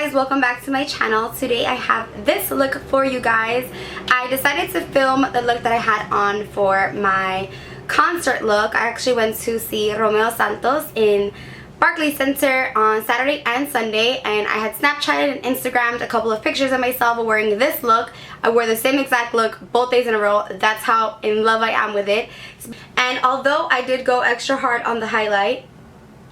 guys, welcome back to my channel. Today I have this look for you guys. I decided to film the look that I had on for my concert look. I actually went to see Romeo Santos in Barclays Center on Saturday and Sunday, and I had Snapchatted and Instagrammed a couple of pictures of myself wearing this look. I wore the same exact look both days in a row. That's how in love I am with it. And although I did go extra hard on the highlight,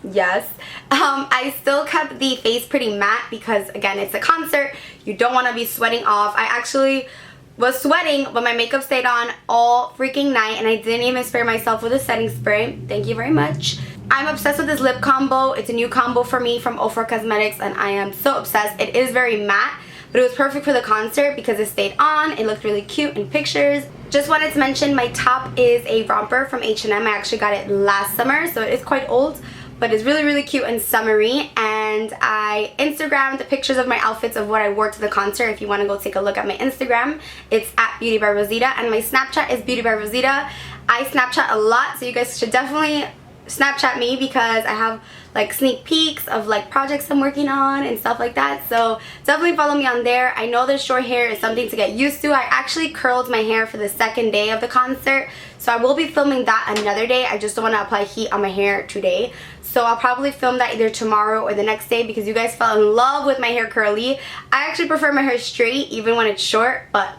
yes, I still kept the face pretty matte because, again, it's a concert. You don't want to be sweating off. I actually was sweating, but my makeup stayed on all freaking night, and I didn't even spray myself with a setting spray. Thank you very much. I'm obsessed with this lip combo. It's a new combo for me from Ofra Cosmetics, and I am so obsessed. It is very matte, but it was perfect for the concert because it stayed on. It looked really cute in pictures. Just wanted to mention my top is a romper from H&M. I actually got it last summer, so it is quite old, but it's really, really cute and summery. And I Instagrammed the pictures of my outfits of what I wore to the concert. If you want to go take a look at my Instagram, it's at Beauty by Rosita, and my Snapchat is Beauty by Rosita. I Snapchat a lot, so you guys should definitely Snapchat me because I have like sneak peeks of like projects I'm working on and stuff like that. So definitely follow me on there. I know the short hair is something to get used to. I actually curled my hair for the second day of the concert, so I will be filming that another day. I just don't want to apply heat on my hair today, so I'll probably film that either tomorrow or the next day because you guys fell in love with my hair curly. I actually prefer my hair straight even when it's short, but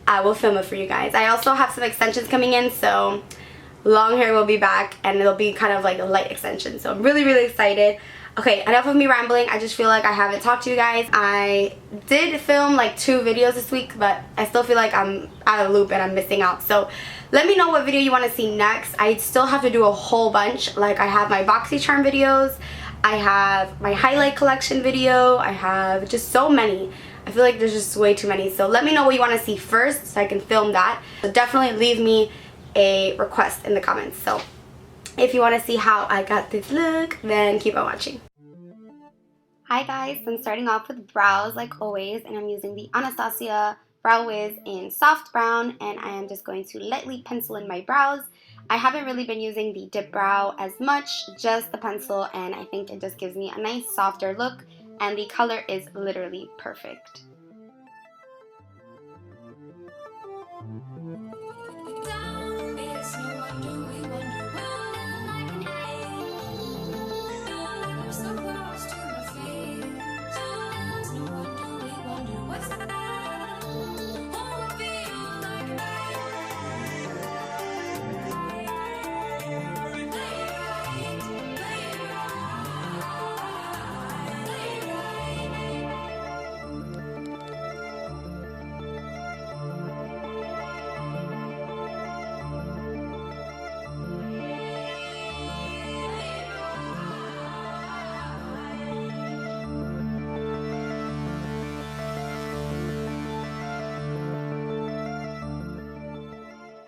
I will film it for you guys. I also have some extensions coming in, so long hair will be back, and it'll be kind of like a light extension, so I'm really, really excited. Okay, enough of me rambling. I just feel like I haven't talked to you guys. I did film like 2 videos this week, but I still feel like I'm out of the loop and I'm missing out. So let me know what video you want to see next. I still have to do a whole bunch. Like, I have my BoxyCharm videos, I have my highlight collection video, I have just so many. I feel like there's just way too many. So let me know what you want to see first so I can film that. So definitely leave me a request in the comments. So if you want to see how I got this look, then keep on watching. Hi guys, I'm starting off with brows like always, and I'm using the Anastasia Brow Wiz in soft brown, and I am just going to lightly pencil in my brows. I haven't really been using the dip brow as much, just the pencil, and I think it just gives me a nice softer look, and the color is literally perfect.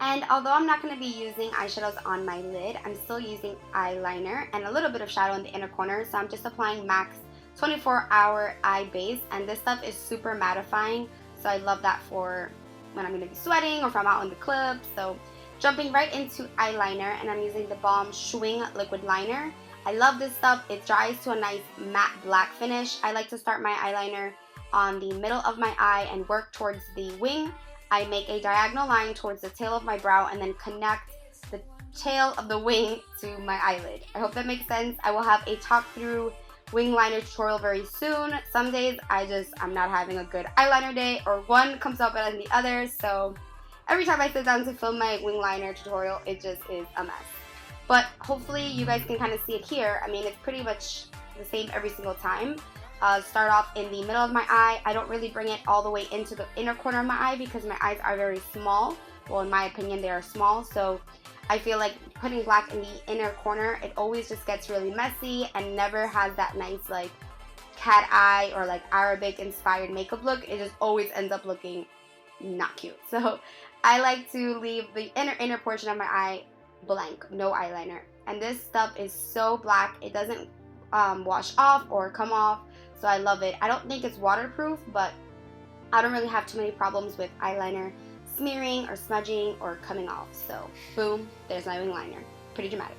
And although I'm not going to be using eyeshadows on my lid, I'm still using eyeliner and a little bit of shadow in the inner corner. So I'm just applying MAC's 24-Hour Eye Base, and this stuff is super mattifying. So I love that for when I'm going to be sweating or if I'm out in the club. So jumping right into eyeliner, and I'm using the Balm Schwing Liquid Liner. I love this stuff. It dries to a nice matte black finish. I like to start my eyeliner on the middle of my eye and work towards the wing. I make a diagonal line towards the tail of my brow and then connect the tail of the wing to my eyelid. I hope that makes sense. I will have a talk through wing liner tutorial very soon. Some days I'm not having a good eyeliner day, or one comes out better than the other, so every time I sit down to film my wing liner tutorial, it just is a mess. But hopefully you guys can kind of see it here. I mean, it's pretty much the same every single time. Start off in the middle of my eye. I don't really bring it all the way into the inner corner of my eye because my eyes are very small. Well, in my opinion, they are small, so I feel like putting black in the inner corner, it always just gets really messy and never has that nice like cat eye or like Arabic inspired makeup look. It just always ends up looking not cute. So I like to leave the inner portion of my eye blank, no eyeliner. And this stuff is so black, it doesn't wash off or come off. So I love it. I don't think it's waterproof, but I don't really have too many problems with eyeliner smearing or smudging or coming off. So boom, there's my wing liner. Pretty dramatic.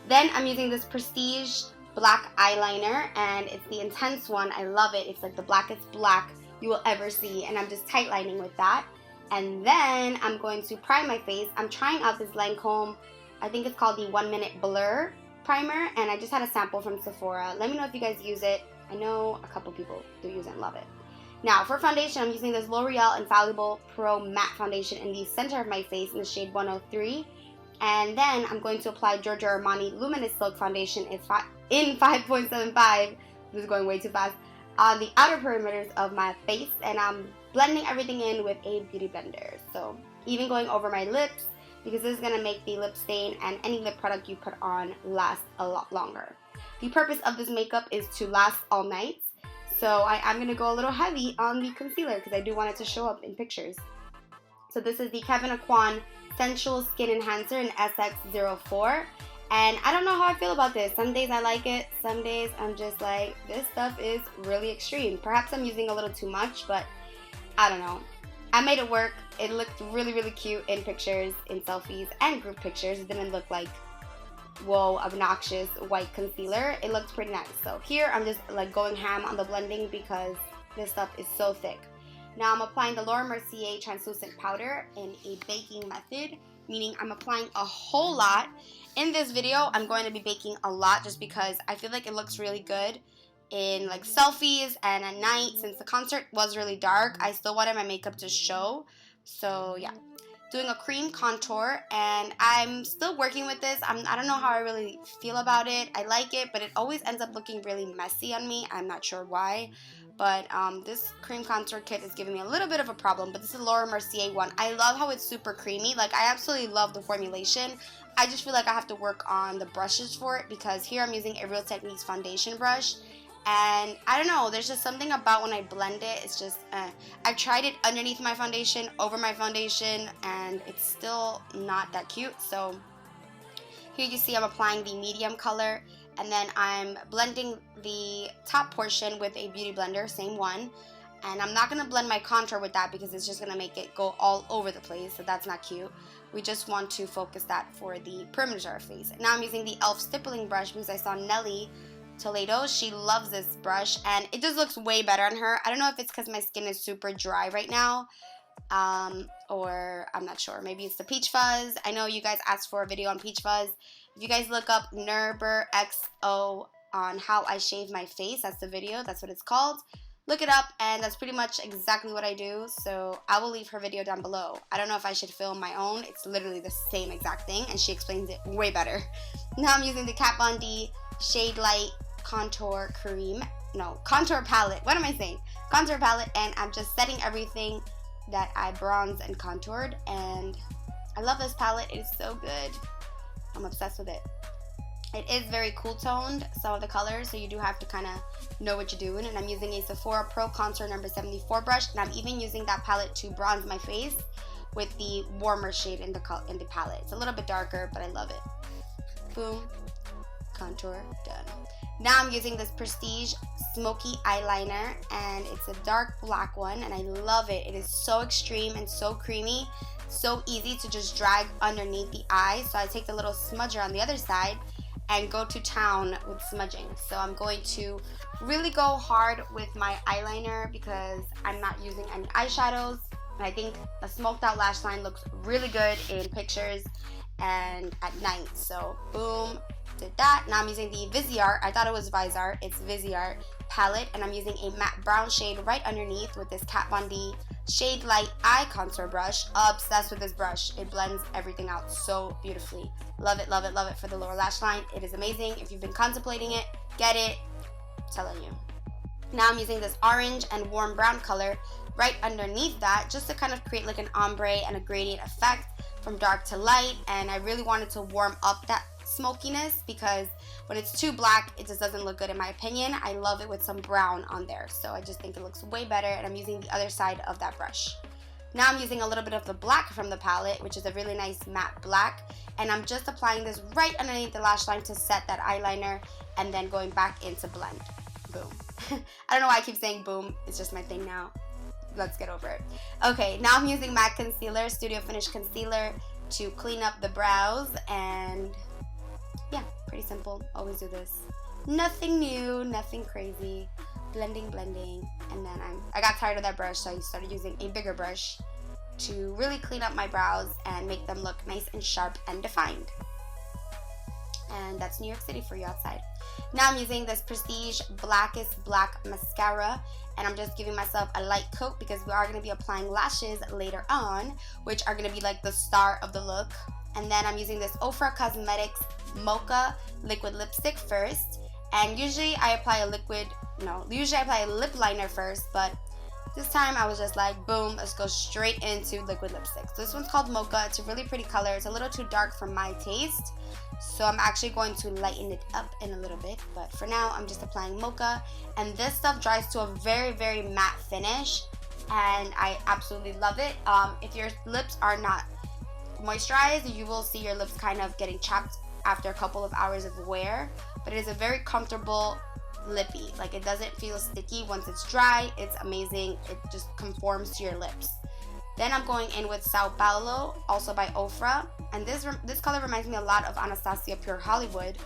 Then I'm using this Prestige black eyeliner, and it's the Intense one. I love it. It's like the blackest black you will ever see, and I'm just tight lining with that. And then I'm going to prime my face. I'm trying out this Lancome, I think it's called the 1 Minute Blur primer, and I just had a sample from Sephora. Let me know if you guys use it. I know a couple people do use it and love it. Now for foundation, I'm using this L'Oreal Infallible Pro Matte Foundation in the center of my face in the shade 103. And then I'm going to apply Giorgio Armani Luminous Silk Foundation in 5.75. This is going way too fast. On the outer perimeters of my face, and I'm blending everything in with a beauty blender. So even going over my lips, because this is going to make the lip stain and any lip product you put on last a lot longer. The purpose of this makeup is to last all night. So I'm going to go a little heavy on the concealer because I do want it to show up in pictures. So this is the Kevyn Aucoin Sensual Skin Enhancer in SX04. And I don't know how I feel about this. Some days I like it, some days I'm just like, this stuff is really extreme. Perhaps I'm using a little too much, but I don't know. I made it work. It looked really, really cute in pictures, in selfies, and group pictures. It didn't look like, whoa, obnoxious white concealer. It looked pretty nice. So here I'm just like going ham on the blending because this stuff is so thick. Now I'm applying the Laura Mercier translucent powder in a baking method, meaning I'm applying a whole lot. In this video, I'm going to be baking a lot just because I feel like it looks really good in like selfies and at night. Since the concert was really dark, I still wanted my makeup to show. So yeah, doing a cream contour, and I'm still working with this. I don't know how I really feel about it. I like it, but it always ends up looking really messy on me. I'm not sure why. But this cream contour kit is giving me a little bit of a problem, but this is Laura Mercier one. I love how it's super creamy. Like, I absolutely love the formulation. I just feel like I have to work on the brushes for it because here I'm using a Real Techniques foundation brush. And I don't know, there's just something about when I blend it, it's just, I've tried it underneath my foundation, over my foundation, and it's still not that cute. So here you see I'm applying the medium color, and then I'm blending the top portion with a beauty blender, same one. And I'm not going to blend my contour with that because it's just going to make it go all over the place, so that's not cute. We just want to focus that for the perimeter of our face. Now I'm using the e.l.f. stippling brush because I saw Nelly Toledo, she loves this brush, and it just looks way better on her. I don't know if it's because my skin is super dry right now, or I'm not sure. Maybe it's the Peach Fuzz. I know you guys asked for a video on Peach Fuzz. If you guys look up Nerber XO on how I shave my face, that's the video, that's what it's called. Look it up, and that's pretty much exactly what I do, so I will leave her video down below. I don't know if I should film my own. It's literally the same exact thing, and she explains it way better. Now I'm using the Kat Von D Shade Light contour palette. What am I saying? Contour palette, and I'm just setting everything that I bronzed and contoured, and I love this palette. It is so good. I'm obsessed with it. It is very cool toned, some of the colors, so you do have to kind of know what you're doing. And I'm using a Sephora Pro Contour number 74 brush, and I'm even using that palette to bronze my face with the warmer shade in the palette. It's a little bit darker, but I love it. Boom. Contour done. Now I'm using this Prestige Smoky Eyeliner, and it's a dark black one, and I love it. It is so extreme and so creamy, so easy to just drag underneath the eye. So I take the little smudger on the other side and go to town with smudging. So I'm going to really go hard with my eyeliner because I'm not using any eyeshadows. And I think a smoked out lash line looks really good in pictures and at night. So boom, did that. Now I'm using the Viseart, I thought it was Viseart, it's Viseart palette, and I'm using a matte brown shade right underneath with this Kat Von D Shade Light Eye Contour brush. Obsessed with this brush. It blends everything out so beautifully. Love it, love it, love it for the lower lash line. It is amazing. If you've been contemplating it, get it. I'm telling you. Now I'm using this orange and warm brown color right underneath that just to kind of create like an ombre and a gradient effect from dark to light, and I really wanted to warm up that smokiness because when it's too black, it just doesn't look good in my opinion. I love it with some brown on there, so I just think it looks way better, and I'm using the other side of that brush. Now I'm using a little bit of the black from the palette, which is a really nice matte black, and I'm just applying this right underneath the lash line to set that eyeliner, and then going back into blend. Boom. I don't know why I keep saying boom, it's just my thing now. Let's get over it. Okay, now I'm using MAC Concealer, Studio Finish Concealer, to clean up the brows, and yeah, pretty simple. Always do this. Nothing new, nothing crazy. Blending, and then I got tired of that brush, so I started using a bigger brush to really clean up my brows and make them look nice and sharp and defined. And that's New York City for you outside. Now I'm using this Prestige Blackest Black Mascara, and I'm just giving myself a light coat because we are going to be applying lashes later on, which are going to be like the star of the look. And then I'm using this Ofra Cosmetics Mocha liquid lipstick first. And usually I apply a lip liner first, but this time I was just like, boom, let's go straight into liquid lipstick. So this one's called Mocha. It's a really pretty color. It's a little too dark for my taste, so I'm actually going to lighten it up in a little bit. But for now, I'm just applying Mocha. And this stuff dries to a very, very matte finish, and I absolutely love it. If your lips are not moisturized, you will see your lips kind of getting chapped after a couple of hours of wear. But it is a very comfortable lippy. Like, it doesn't feel sticky once it's dry. It's amazing. It just conforms to your lips. Then I'm going in with Sao Paulo, also by Ofra, and this color reminds me a lot of Anastasia Pure Hollywood,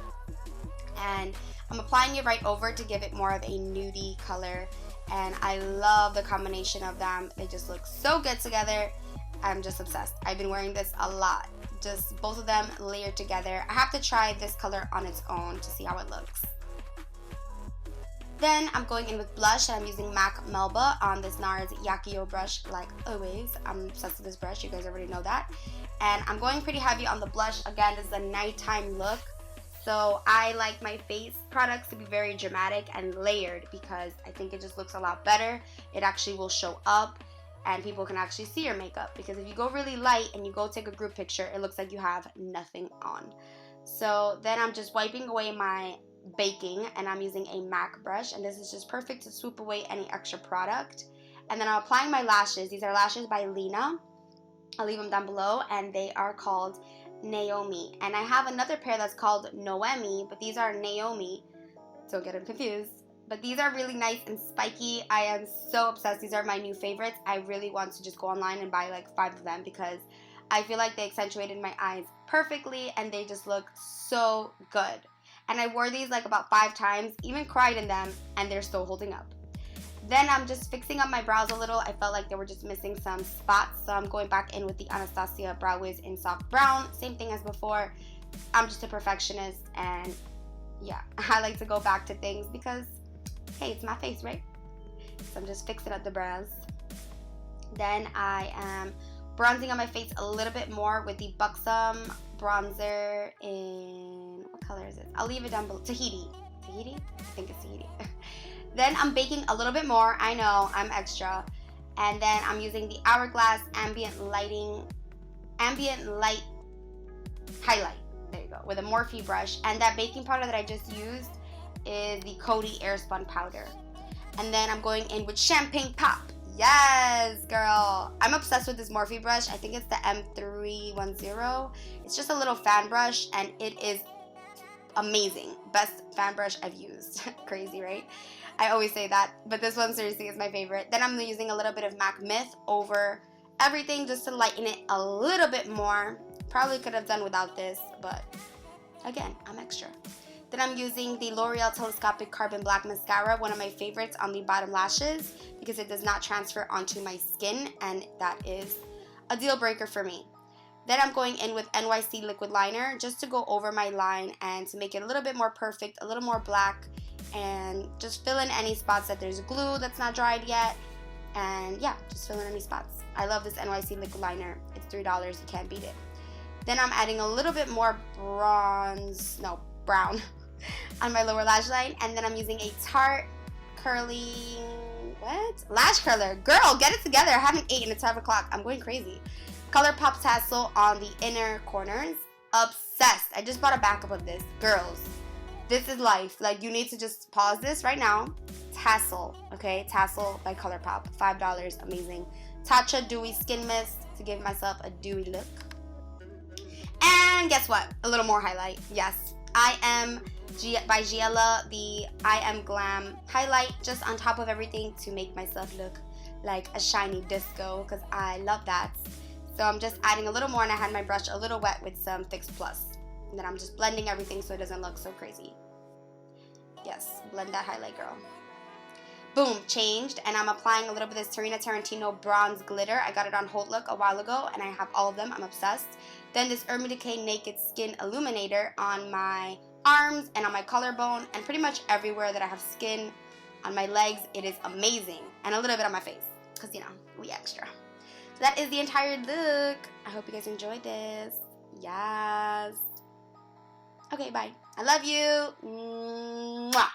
and I'm applying it right over to give it more of a nudie color, and I love the combination of them. They just look so good together. I'm just obsessed. I've been wearing this a lot, just both of them layered together. I have to try this color on its own to see how it looks. Then I'm going in with blush, and I'm using MAC Melba on this NARS Yakio brush like always. I'm obsessed with this brush, you guys already know that. And I'm going pretty heavy on the blush. Again, this is a nighttime look, so I like my face products to be very dramatic and layered because I think it just looks a lot better. It actually will show up and people can actually see your makeup, because if you go really light and you go take a group picture, it looks like you have nothing on. So then I'm just wiping away my baking, and I'm using a MAC brush, and this is just perfect to swoop away any extra product. And then I'm applying my lashes. These are lashes by Lena. I'll leave them down below, and they are called Naomi. And I have another pair that's called Noemi, but these are Naomi. Don't get them confused. But these are really nice and spiky. I am so obsessed. These are my new favorites. I really want to just go online and buy like 5 of them because I feel like they accentuated my eyes perfectly and they just look so good. And I wore these like about 5 times, even cried in them, and they're still holding up. Then I'm just fixing up my brows a little. I felt like they were just missing some spots, so I'm going back in with the Anastasia Brow Wiz in soft brown. Same thing as before. I'm just a perfectionist, and yeah, I like to go back to things because, hey, it's my face, right? So I'm just fixing up the brows. Then I am bronzing on my face a little bit more with the Buxom bronzer in, what color is it? I'll leave it down below. Tahiti? I think it's Tahiti. Then I'm baking a little bit more. I know, I'm extra. And then I'm using the Hourglass Ambient Light Highlight. There you go, with a Morphe brush. And that baking powder that I just used is the Coty Airspun powder. And then I'm going in with Champagne Pop. Yes, girl. I'm obsessed with this Morphe brush. I think it's the M310. It's just a little fan brush, and it is amazing. Best fan brush I've used. Crazy, right? I always say that, but this one seriously is my favorite. Then I'm using a little bit of MAC Myth over everything just to lighten it a little bit more. Probably could have done without this, but again, I'm extra. Then I'm using the L'Oreal Telescopic Carbon Black Mascara, one of my favorites on the bottom lashes because it does not transfer onto my skin, and that is a deal breaker for me. Then I'm going in with NYC Liquid Liner just to go over my line and to make it a little bit more perfect, a little more black, and just fill in any spots that there's glue that's not dried yet. And yeah, just fill in any spots. I love this NYC Liquid Liner. It's $3, you can't beat it. Then I'm adding a little bit more brown on my lower lash line, and then I'm using a Tarte curling lash curler. Girl, get it together. I haven't eaten. It's 5 o'clock. I'm going crazy. ColourPop tassel on the inner corners. Obsessed. I just bought a backup of this. Girls, this is life. Like, you need to just pause this right now. Tassel, okay? Tassel by ColourPop. $5. Amazing. Tatcha Dewy Skin Mist to give myself a dewy look. And guess what? A little more highlight. Yes, I Am by Giella, the I Am Glam highlight just on top of everything to make myself look like a shiny disco because I love that. So I'm just adding a little more, and I had my brush a little wet with some Fix Plus. And then I'm just blending everything so it doesn't look so crazy. Yes, blend that highlight, girl. Boom, changed, and I'm applying a little bit of this Tarina Tarantino bronze glitter. I got it on Hold Look a while ago, and I have all of them. I'm obsessed. Then this Urban Decay Naked Skin Illuminator on my arms and on my collarbone and pretty much everywhere that I have skin on my legs. It is amazing. And a little bit on my face, because, you know, we extra. So that is the entire look. I hope you guys enjoyed this. Yes. Okay, bye. I love you. Mwah.